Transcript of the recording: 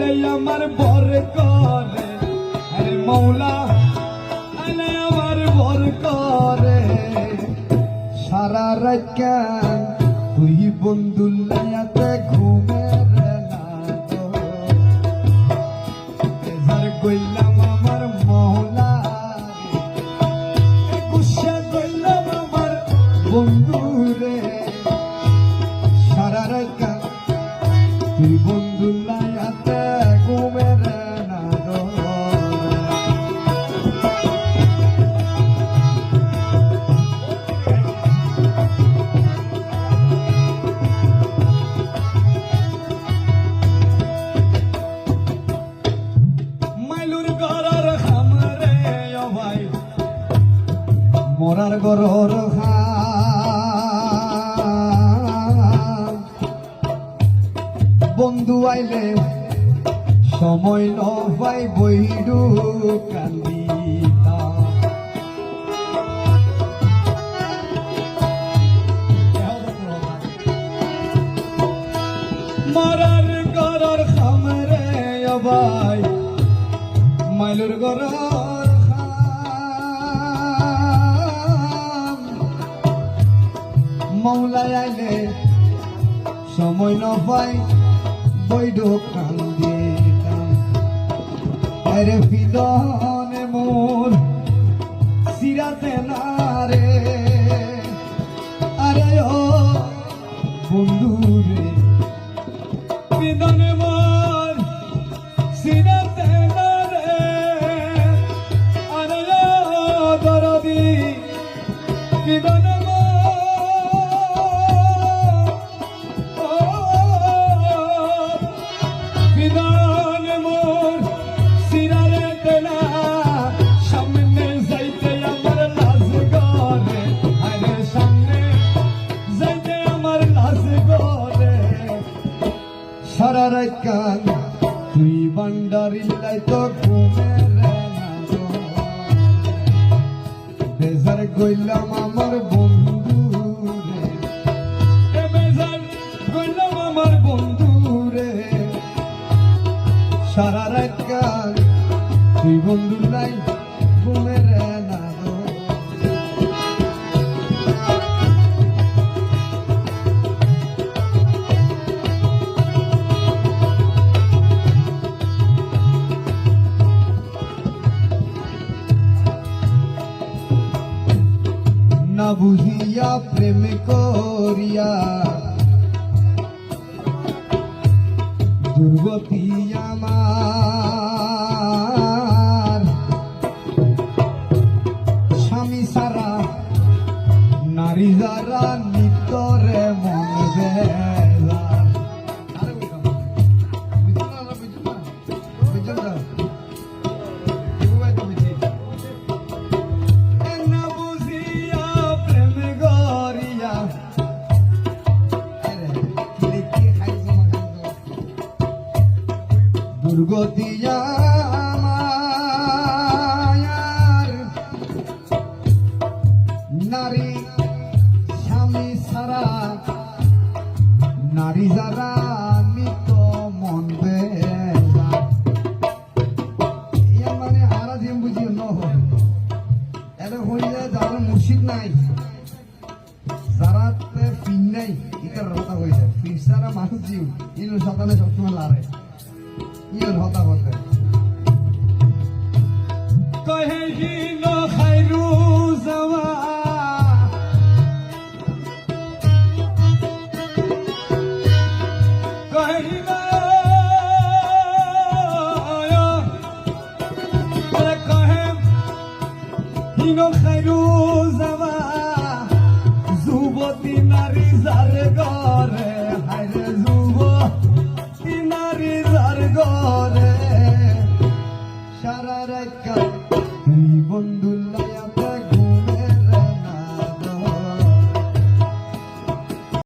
আইলে আমার বর করে, আরে মৌলা আইলে আমার বর করে। সারা রাত কেন তুই বন্ধু লাইয়াতে ঘুমের না তো, এজার কইলাম আমার মৌলা, গুসা কইলাম আমার বন্ধু রে। সারা রাত কেন তুই বন্ধু লাইয়াতে ঘুমের না তো। মরার গরর বন্ধু আইলে সময় নয় বইডু কান্দিতা। মরার গরর খামরে ভাই মাইলুর গরর মৌলাই আইলে সময় নয় বৈধ কান্দিতাম। আরে ফিদনে মোর সিরাতে না রে, আরে ও বন্ধু রে, ফিদনে মোর সিরাতে না রে, আরে ও দরদি ফিদনে সারা রাত কান তুই বান্ডারিল্লাই তো ঘুমের না তো। বেজার গইলাম আমার বন্ধু রে, বেজার গইলাম আমার বন্ধু রে। সারা রাত কান তুই বন্ধু লাই ঘুমের না তো। না বুঝিয়া প্রেম করিয়া দুর্গতি আমার, স্বামী সারা নারী যারা নিতরে মন বেজার। দুর্গতি আমার নারী স্বামী সারা নারী যারা নিত মন বেজার। মানে আরা যে বুঝিও ন এর হইলে যারা মুর্শিদ নাই, যারা ফিন নাই, ইটার কথা হয়ে যায়। ফির সারা মানুষ জিও ইল সকালে সবসময় লারে ইল হতা হতে কহে হিন খাইরু জামা, কহে হিন খাইরু জামা, যুবতী নারী যার ঘরে, হায়রে যুবতী নারী যার ঘরে। সারা রাত তুই বন্ধু